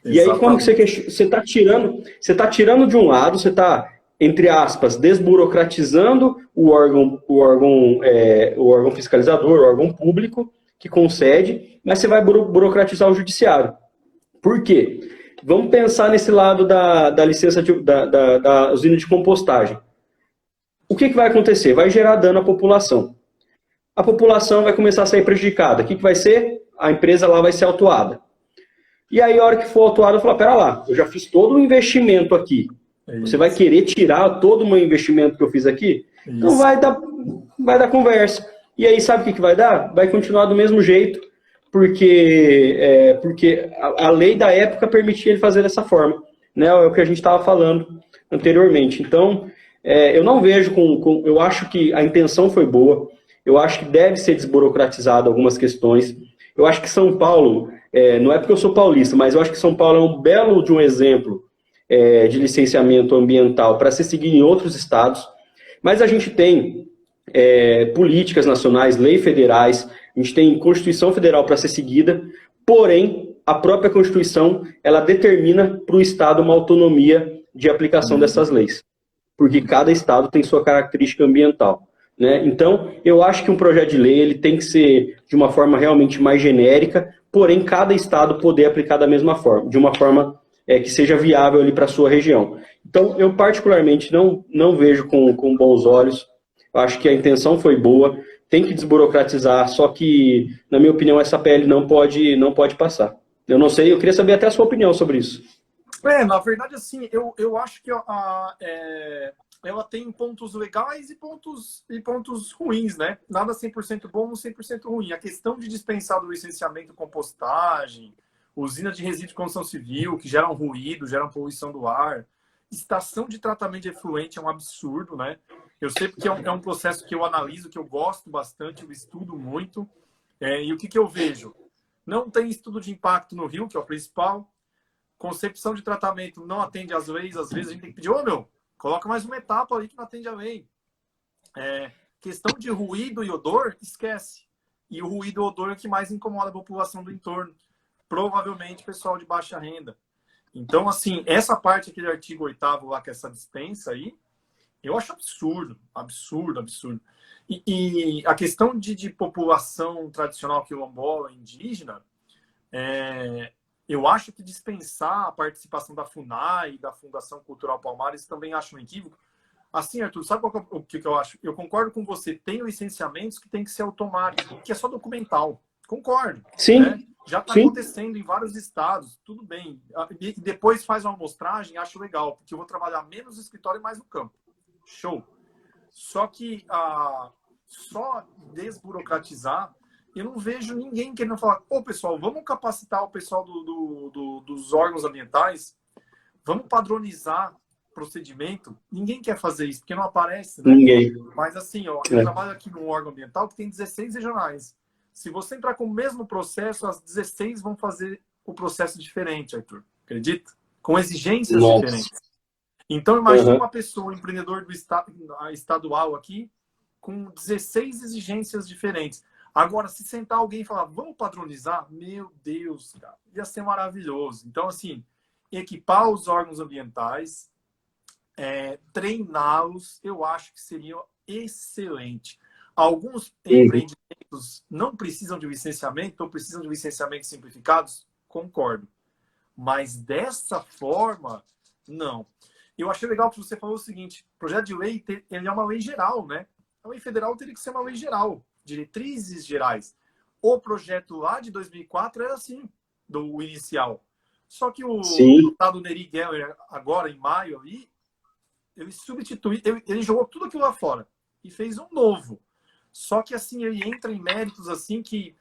Exatamente. E aí, como que você está tirando de um lado, você está, entre aspas, desburocratizando o órgão fiscalizador, o órgão público que concede, mas você vai burocratizar o judiciário. Por quê? Vamos pensar nesse lado da licença da usina de compostagem. O que vai acontecer? Vai gerar dano à população. A população vai começar a sair prejudicada. O que vai ser? A empresa lá vai ser autuada. E aí, a hora que for autuada, eu falo, pera lá, eu já fiz todo o investimento aqui. Você vai querer tirar todo o meu investimento que eu fiz aqui? Então vai dar conversa. E aí, sabe o que vai dar? Vai continuar do mesmo jeito, porque a lei da época permitia ele fazer dessa forma. Né? É o que a gente estava falando anteriormente. Então, eu não vejo eu acho que a intenção foi boa, eu acho que deve ser desburocratizado algumas questões. Eu acho que São Paulo, não é porque eu sou paulista, mas eu acho que São Paulo é um belo de um exemplo de licenciamento ambiental para se seguir em outros estados. Mas a gente tem políticas nacionais, leis federais, a gente tem Constituição Federal para ser seguida, porém, a própria Constituição, ela determina para o Estado uma autonomia de aplicação dessas leis, porque cada Estado tem sua característica ambiental. Né? Então, eu acho que um projeto de lei ele tem que ser de uma forma realmente mais genérica, porém, cada Estado poder aplicar da mesma forma, de uma forma que seja viável ali para a sua região. Então, eu particularmente não vejo com bons olhos. Eu acho que a intenção foi boa, tem que desburocratizar, só que, na minha opinião, essa PL não pode passar. Eu não sei, eu queria saber até a sua opinião sobre isso. Na verdade, assim, eu acho que ela tem pontos legais e pontos ruins, né? Nada 100% bom, 100% ruim. A questão de dispensar do licenciamento compostagem, usina de resíduos de construção civil, que geram ruído, geram poluição do ar, estação de tratamento de efluente é um absurdo, né? Eu sei porque é um processo que eu analiso, que eu gosto bastante, eu estudo muito. E o que eu vejo? Não tem estudo de impacto no rio, que é o principal. Concepção de tratamento não atende às leis. Às vezes a gente tem que pedir, coloca mais uma etapa ali que não atende a lei. Questão de ruído e odor, esquece. E o ruído e odor é o que mais incomoda a população do entorno. Provavelmente pessoal de baixa renda. Então, assim, essa parte aqui do artigo 8º lá, que é essa dispensa aí, eu acho absurdo. E a questão de população tradicional quilombola, indígena, eu acho que dispensar a participação da FUNAI e da Fundação Cultural Palmares também acho um equívoco. Assim, Arthur, sabe o que eu acho? Eu concordo com você, tem licenciamentos que tem que ser automático, que é só documental. Concordo. Sim. Né? Já está acontecendo em vários estados, tudo bem. E depois faz uma amostragem, acho legal, porque eu vou trabalhar menos no escritório e mais no campo. Show. Só que só desburocratizar, eu não vejo ninguém querendo falar, pessoal, vamos capacitar o pessoal dos órgãos ambientais, vamos padronizar procedimento. Ninguém quer fazer isso, porque não aparece, né? Ninguém. Mas assim, eu trabalho aqui num órgão ambiental que tem 16 regionais. Se você entrar com o mesmo processo, as 16 vão fazer o processo diferente, Arthur. Acredita? Com exigências diferentes. Então, imagine uma pessoa, empreendedor do estadual aqui, com 16 exigências diferentes. Agora, se sentar alguém e falar, vamos padronizar, meu Deus, cara, ia ser maravilhoso. Então, assim, equipar os órgãos ambientais, treiná-los, eu acho que seria excelente. Alguns empreendimentos não precisam de licenciamento ou precisam de licenciamentos simplificados? Concordo. Mas dessa forma, não. Eu achei legal que você falou o seguinte, o projeto de lei ele é uma lei geral, né? A lei federal teria que ser uma lei geral, diretrizes gerais. O projeto lá de 2004 era assim, do inicial. Só que o deputado Neri Geller, agora em maio, ali, ele substituiu, ele jogou tudo aquilo lá fora e fez um novo. Só que assim, ele entra em méritos assim que,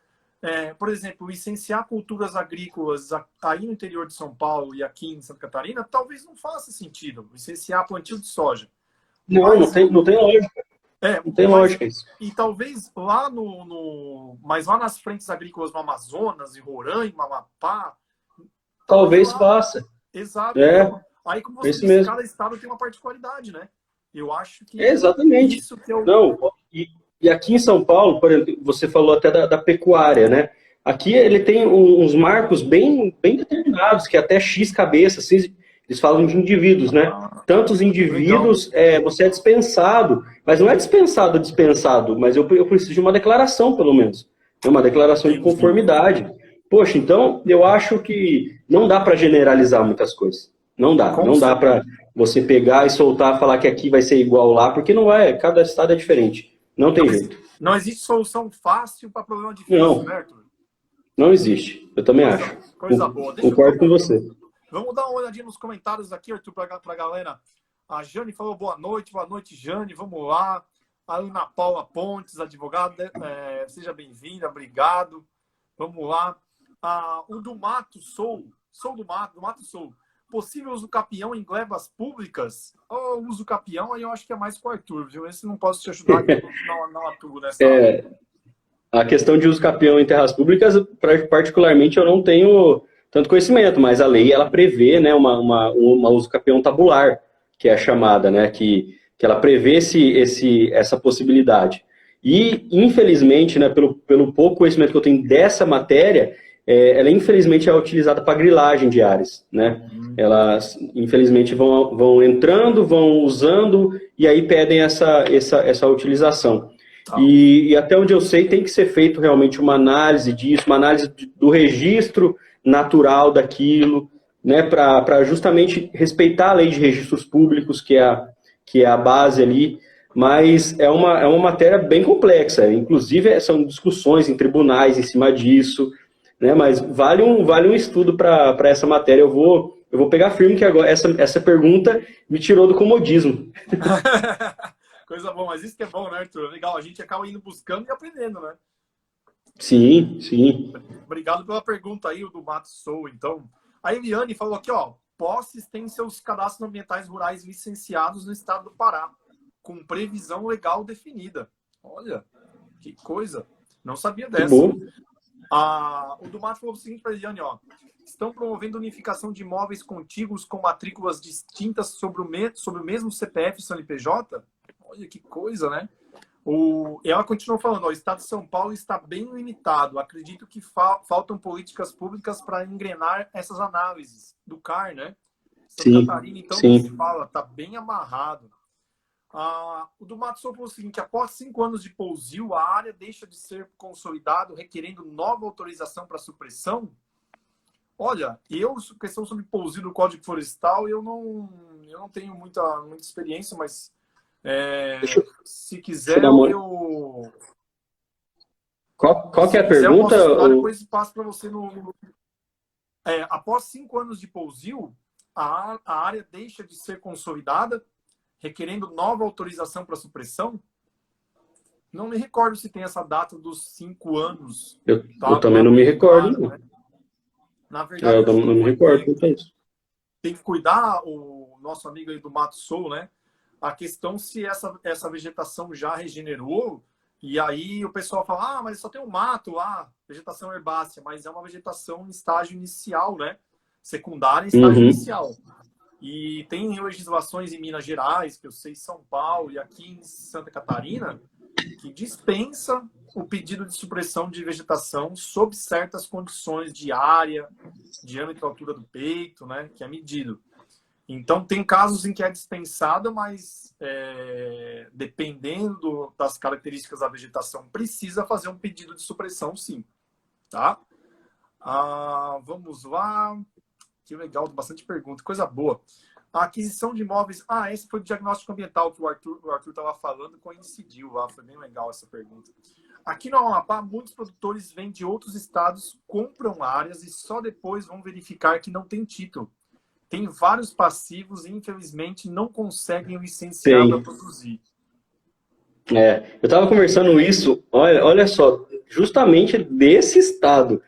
por exemplo, licenciar culturas agrícolas aí no interior de São Paulo e aqui em Santa Catarina, talvez não faça sentido. Licenciar plantio de soja. Não tem lógica. Não tem lógica isso. E talvez lá mas lá nas frentes agrícolas no Amazonas, em Roraima, Amapá... Talvez faça. Exato. Então, aí, como você disse, cada estado tem uma particularidade, né? Eu acho que... Exatamente. Isso que eu... Não, e aqui em São Paulo, por exemplo, você falou até da pecuária, né? Aqui ele tem uns marcos bem determinados, que até X cabeça, assim, eles falam de indivíduos, né? Tantos indivíduos, você é dispensado, mas não é dispensado, mas eu preciso de uma declaração, pelo menos. Uma declaração de conformidade. Poxa, então eu acho que não dá para generalizar muitas coisas. Não dá para você pegar e soltar, falar que aqui vai ser igual lá, porque não é, cada estado é diferente. Não tem jeito. Não existe solução fácil para problema difícil, né, Arthur? Não existe. Eu também acho. Coisa boa. Concordo com você. Vamos dar uma olhadinha nos comentários aqui, Arthur, para a galera. A Jane falou boa noite, Jane, vamos lá. A Ana Paula Pontes, advogada, seja bem-vinda, obrigado. Vamos lá. O do Mato Sou do Mato Sou. Possível uso capião em glebas públicas? Ou uso capião, aí eu acho que é mais com o Arthur, viu? Esse não posso te ajudar, que eu não atuo nessa área. A questão de uso capião em terras públicas, particularmente, eu não tenho tanto conhecimento, mas a lei, ela prevê, né, uma uso capião tabular, que é a chamada, né, que ela prevê essa possibilidade. E, infelizmente, né, pelo pouco conhecimento que eu tenho dessa matéria, ela, infelizmente, é utilizada para grilagem de áreas, né? Elas, infelizmente, vão entrando, vão usando, e aí pedem essa utilização. E até onde eu sei, tem que ser feito realmente uma análise disso, uma análise do registro natural daquilo, né, para justamente respeitar a lei de registros públicos, que é a base ali, mas é uma matéria bem complexa, inclusive são discussões em tribunais em cima disso, né, mas vale um estudo para essa matéria. Eu vou pegar firme que agora essa pergunta me tirou do comodismo. Coisa boa, mas isso que é bom, né, Arthur? Legal, a gente acaba indo buscando e aprendendo, né? Sim, sim. Obrigado pela pergunta aí, o do Mato Sou, então. A Eliane falou aqui, ó, posses têm seus cadastros ambientais rurais licenciados no estado do Pará, com previsão legal definida. Olha, que coisa. Não sabia dessa. O do Mato falou o seguinte para a Eliane, ó, estão promovendo unificação de imóveis contíguos com matrículas distintas sobre o mesmo CPF e CNPJ? Olha que coisa, né? Ela continuou falando, ó, o estado de São Paulo está bem limitado. Acredito que faltam políticas públicas para engrenar essas análises do CAR, né? Santa Catarina, então, sim. Se fala, está bem amarrado. O do Mato Sul falou o seguinte, após 5 anos de pousio, a área deixa de ser consolidado, requerendo nova autorização para supressão? Olha, questão sobre pousio do Código Florestal, eu não tenho muita experiência, mas se quiser, Qual que é a pergunta? Depois passo para você após 5 anos de pousio, a área deixa de ser consolidada, requerendo nova autorização para supressão? Não me recordo se tem essa data dos 5 anos. Eu também não me recordo. Claro, né? Na verdade, eu não me recordo. Tem que cuidar, o nosso amigo aí do Mato Sul, né? A questão se essa vegetação já regenerou, e aí o pessoal fala, mas só tem um mato lá, vegetação herbácea, mas é uma vegetação em estágio inicial, né? Secundária em estágio inicial. E tem legislações em Minas Gerais, que eu sei, São Paulo e aqui em Santa Catarina, que dispensa o pedido de supressão de vegetação sob certas condições de área, diâmetro e altura do peito, né? Que é medido. Então, tem casos em que é dispensada, mas dependendo das características da vegetação, precisa fazer um pedido de supressão, sim. Tá? Vamos lá. Que legal, bastante pergunta. Coisa boa. A aquisição de imóveis... esse foi o diagnóstico ambiental que o Arthur estava falando, coincidiu lá. Foi bem legal essa pergunta. Aqui no Amapá, muitos produtores vêm de outros estados, compram áreas e só depois vão verificar que não tem título. Tem vários passivos e, infelizmente, não conseguem licenciar para produzir. Eu estava conversando isso, olha só, justamente desse estado,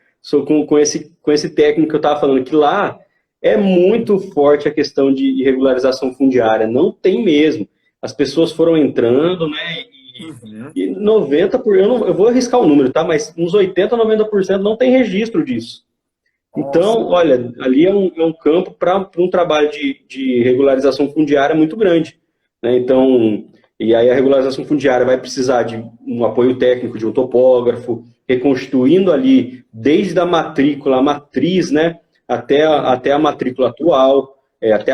com esse técnico que eu estava falando, que lá é muito forte a questão de regularização fundiária, não tem mesmo. As pessoas foram entrando, né, e 90%, eu vou arriscar o número, tá, mas uns 80%, 90% não tem registro disso. Então, olha, ali é um campo para um trabalho de regularização fundiária muito grande, né? Então, e aí a regularização fundiária vai precisar de um apoio técnico de um topógrafo, reconstituindo ali desde a matrícula, a matriz, né, até a matrícula atual, até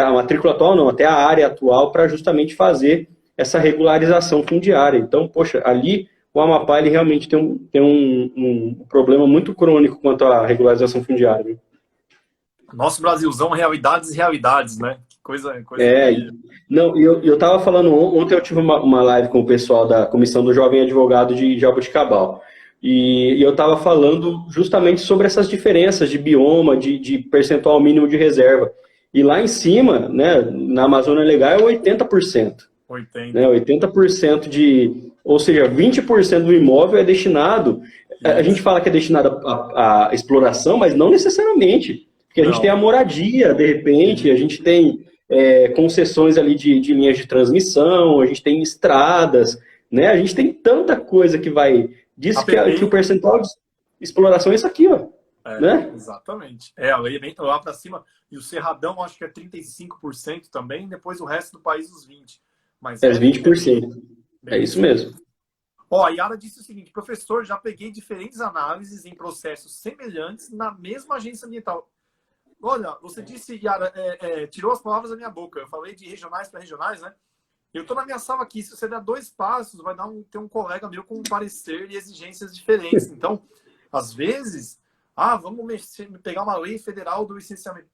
a área atual, para justamente fazer essa regularização fundiária. Então, poxa, ali o Amapá ele realmente tem um problema muito crônico quanto à regularização fundiária. Né? Nosso Brasilzão, realidades e realidades, né? Que coisa não, eu estava falando, ontem eu tive uma live com o pessoal da Comissão do Jovem Advogado de Jaboticabal. e eu estava falando justamente sobre essas diferenças de bioma, de percentual mínimo de reserva. E lá em cima, né, na Amazônia Legal é 80%. 80. Né, 80% ou seja, 20% do imóvel é destinado, a gente Isso. fala que é destinado à exploração, mas não necessariamente, porque a gente tem a Não. moradia, de repente, a gente tem concessões ali de linhas de transmissão, a gente tem estradas, né, a gente tem tanta coisa que vai, diz que o APP. percentual de exploração é isso aqui, ó, né? Exatamente. A lei vem lá para cima. E o Cerradão, acho que é 35% também. Depois o resto do país, os 20%. Mas É 20%. É bem isso isso mesmo. mesmo. Ó, a Yara disse o seguinte: professor, já peguei diferentes análises em processos semelhantes na mesma agência ambiental. Olha, você disse, Yara, tirou as palavras da minha boca. Eu falei de regionais para regionais, né? Eu estou na minha sala aqui. Se você der 2 passos, vai ter um colega meu com um parecer e exigências diferentes. Então, às vezes, vamos pegar uma lei federal do licenciamento.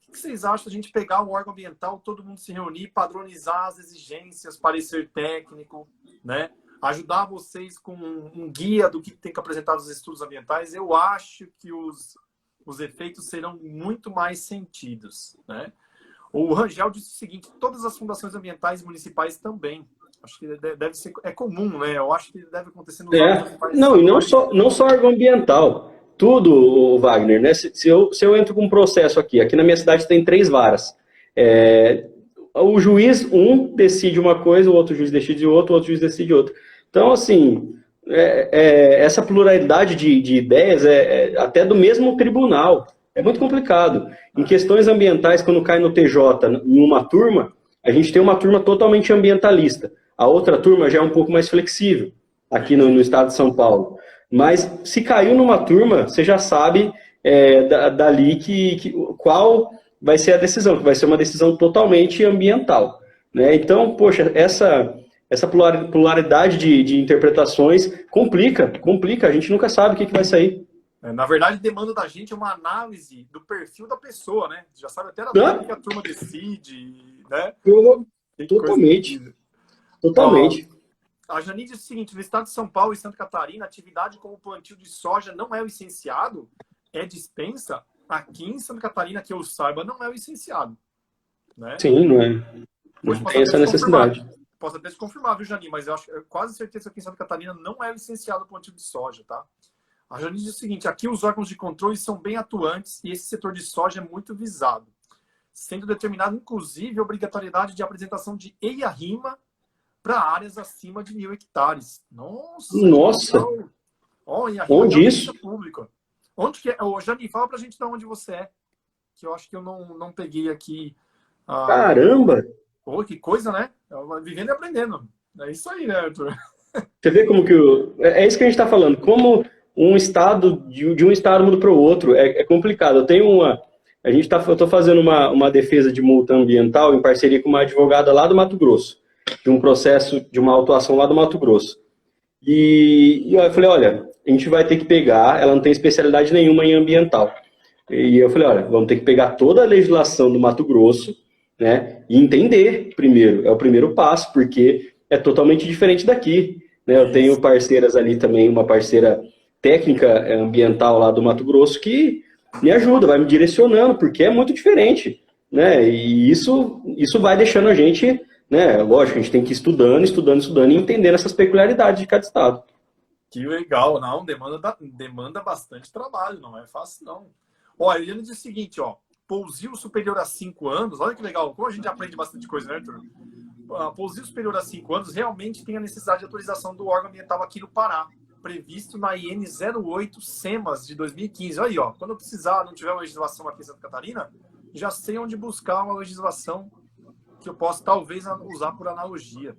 O que vocês acham da gente pegar um órgão ambiental, todo mundo se reunir, padronizar as exigências, parecer técnico, né? Ajudar vocês com um guia do que tem que apresentar nos estudos ambientais? Eu acho que os efeitos serão muito mais sentidos, né? O Rangel disse o seguinte: todas as fundações ambientais municipais também. Acho que deve ser, é comum, né? Eu acho que deve acontecer nos órgãos ambientais Não, e estaduais. não só órgão ambiental, tudo, Wagner, né? Se eu entro com um processo aqui na minha cidade tem 3 varas. O juiz, decide uma coisa, o outro juiz decide outra, o outro juiz decide outra. Então, assim, essa pluralidade de ideias até do mesmo tribunal. É muito complicado. Em questões ambientais, quando cai no TJ, em uma turma, a gente tem uma turma totalmente ambientalista. A outra turma já é um pouco mais flexível, aqui no estado de São Paulo. Mas se caiu numa turma, você já sabe dali qual vai ser a decisão, que vai ser uma decisão totalmente ambiental. Né? Então, poxa, essa pluralidade de interpretações complica, a gente nunca sabe o que vai sair. Na verdade, demanda da gente uma análise do perfil da pessoa, né? Já sabe até da turma que a turma decide, né? Totalmente. Totalmente. A Janine diz o seguinte: no estado de São Paulo e Santa Catarina, atividade como o plantio de soja não é o licenciado, é dispensa. Aqui em Santa Catarina, que eu saiba, não é o licenciado. Né? Sim, não é. Não tem essa necessidade. Posso até te confirmar, viu, Janine? Mas eu acho quase certeza que aqui em Santa Catarina não é licenciado o plantio de soja, tá? A Janine diz o seguinte: aqui os órgãos de controle são bem atuantes e esse setor de soja é muito visado, sendo determinado, inclusive, a obrigatoriedade de apresentação de EIA-RIMA para áreas acima de 1.000 hectares. Nossa! Onde isso? Pública. Onde que é? Janine, fala pra gente de onde você é, que eu acho que eu não peguei aqui. Caramba! Que coisa, né? Vivendo e aprendendo. É isso aí, né, Arthur? Você vê como que é isso que a gente está falando. Como um estado de um estado muda para o outro é complicado. Eu tenho eu estou fazendo uma defesa de multa ambiental em parceria com uma advogada lá do Mato Grosso, de um processo de uma autuação lá do Mato Grosso. E eu falei, olha, a gente vai ter que pegar, ela não tem especialidade nenhuma em ambiental. E eu falei, olha, vamos ter que pegar toda a legislação do Mato Grosso, né, e entender primeiro, é o primeiro passo, porque é totalmente diferente daqui. Né? Eu tenho parceiras ali também, uma parceira técnica ambiental lá do Mato Grosso que me ajuda, vai me direcionando, porque é muito diferente. Né? E isso vai deixando a gente, né, lógico, a gente tem que ir estudando e entendendo essas peculiaridades de cada estado. Que legal, não, demanda bastante trabalho, não é fácil não. Ó, a Eliane diz o seguinte, ó: pousio superior a 5 anos, olha que legal, como a gente aprende bastante coisa, né, Arthur? Pousio superior a 5 anos realmente tem a necessidade de autorização do órgão ambiental aqui no Pará, previsto na IN 08 SEMAS de 2015. Olha aí, ó, quando eu precisar, não tiver uma legislação aqui em Santa Catarina, já sei onde buscar uma legislação que eu possa talvez usar por analogia.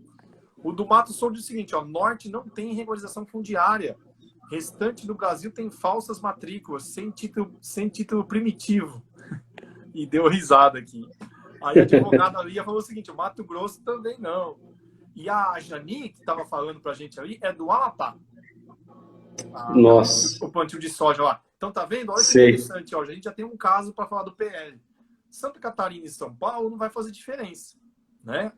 O do Mato Sul diz o seguinte, ó: norte não tem regularização fundiária, restante do Brasil tem falsas matrículas, sem título primitivo. E deu risada aqui. Aí a advogada ali falou o seguinte: o Mato Grosso também não. E a Jani, que estava falando pra gente ali, é do Amapá. Nossa. O plantio de soja lá. Então tá vendo? Olha que interessante, ó. A gente já tem um caso para falar do PL. Santa Catarina e São Paulo não vai fazer diferença, né?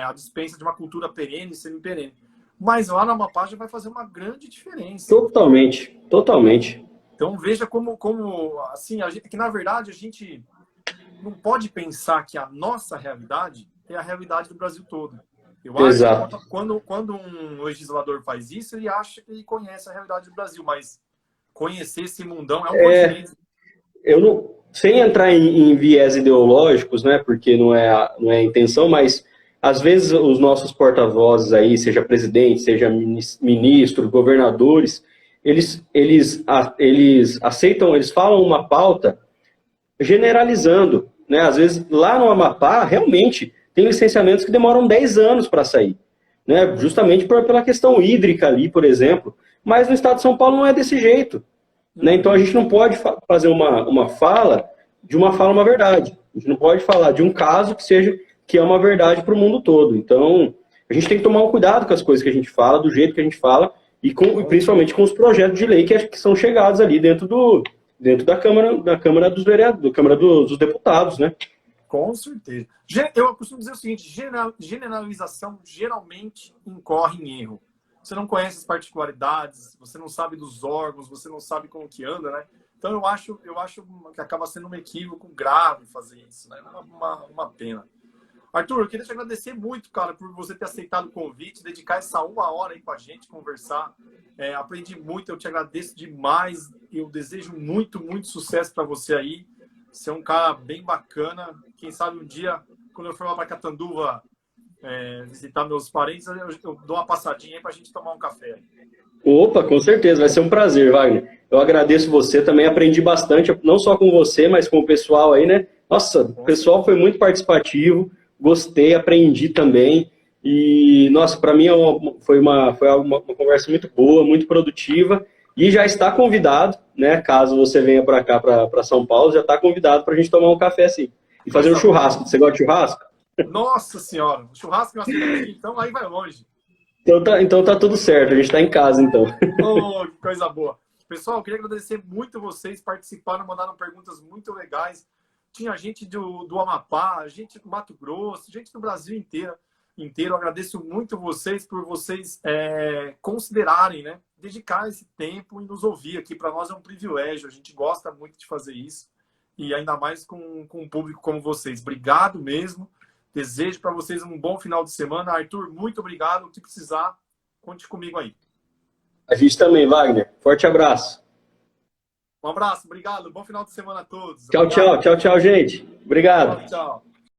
A dispensa de uma cultura perene e semi-perene. mas lá na Amapá já vai fazer uma grande diferença. Totalmente, totalmente. Então veja como assim, que na verdade a gente não pode pensar que a nossa realidade é a realidade do Brasil todo. Eu acho Exato. que quando um legislador faz isso, ele acha que ele conhece a realidade do Brasil, mas conhecer esse mundão é um continente. Eu não, sem entrar em viés ideológicos, né, porque não é a intenção, mas às vezes os nossos porta-vozes aí, seja presidente, seja ministro, governadores, eles aceitam, eles falam uma pauta generalizando, né? Às vezes lá no Amapá, realmente, tem licenciamentos que demoram 10 anos para sair, né? Justamente pela questão hídrica ali, por exemplo. Mas no estado de São Paulo não é desse jeito, né? Então a gente não pode fazer uma fala de uma fala uma verdade. A gente não pode falar de um caso que é uma verdade para o mundo todo. Então a gente tem que tomar um cuidado com as coisas que a gente fala, do jeito que a gente fala e principalmente com os projetos de lei que são chegados ali dentro da Câmara dos Vereadores, da Câmara dos Deputados, né? Com certeza. Eu costumo dizer o seguinte: generalização geralmente incorre em erro. Você não conhece as particularidades, você não sabe dos órgãos, você não sabe como que anda, né? Então eu acho que acaba sendo um equívoco grave fazer isso, né? Uma pena. Arthur, eu queria te agradecer muito, cara, por você ter aceitado o convite, dedicar essa 1 hora aí com a gente, conversar. Aprendi muito, eu te agradeço demais. Eu desejo muito, muito sucesso para você aí. Você é um cara bem bacana. Quem sabe um dia, quando eu for lá para Catanduva visitar meus parentes, eu dou uma passadinha aí para a gente tomar um café. Opa, com certeza, vai ser um prazer, Wagner. Eu agradeço você, também aprendi bastante, não só com você, mas com o pessoal aí, né? Nossa, o pessoal foi muito participativo, gostei, aprendi também. E, nossa, para mim foi uma conversa muito boa, muito produtiva. E já está convidado, né? Caso você venha para cá, para São Paulo, já está convidado para a gente tomar um café assim. E fazer um churrasco. Você gosta de churrasco? Nossa Senhora, churrasco que nós aqui, então aí vai longe. Então tá tudo certo, a gente está em casa então. Oh, que coisa boa. Pessoal, eu queria agradecer muito vocês, participaram, mandaram perguntas muito legais. Tinha gente do Amapá, gente do Mato Grosso, gente do Brasil inteiro. Eu agradeço muito vocês por vocês considerarem, né, dedicar esse tempo e nos ouvir aqui. Para nós é um privilégio, a gente gosta muito de fazer isso. E ainda mais com um público como vocês. Obrigado mesmo. Desejo para vocês um bom final de semana. Arthur, muito obrigado. O que precisar, conte comigo aí. A gente também, Wagner. Forte abraço. Um abraço, obrigado. Bom final de semana a todos. Tchau, Obrigado. tchau, gente. Obrigado. Tchau, tchau.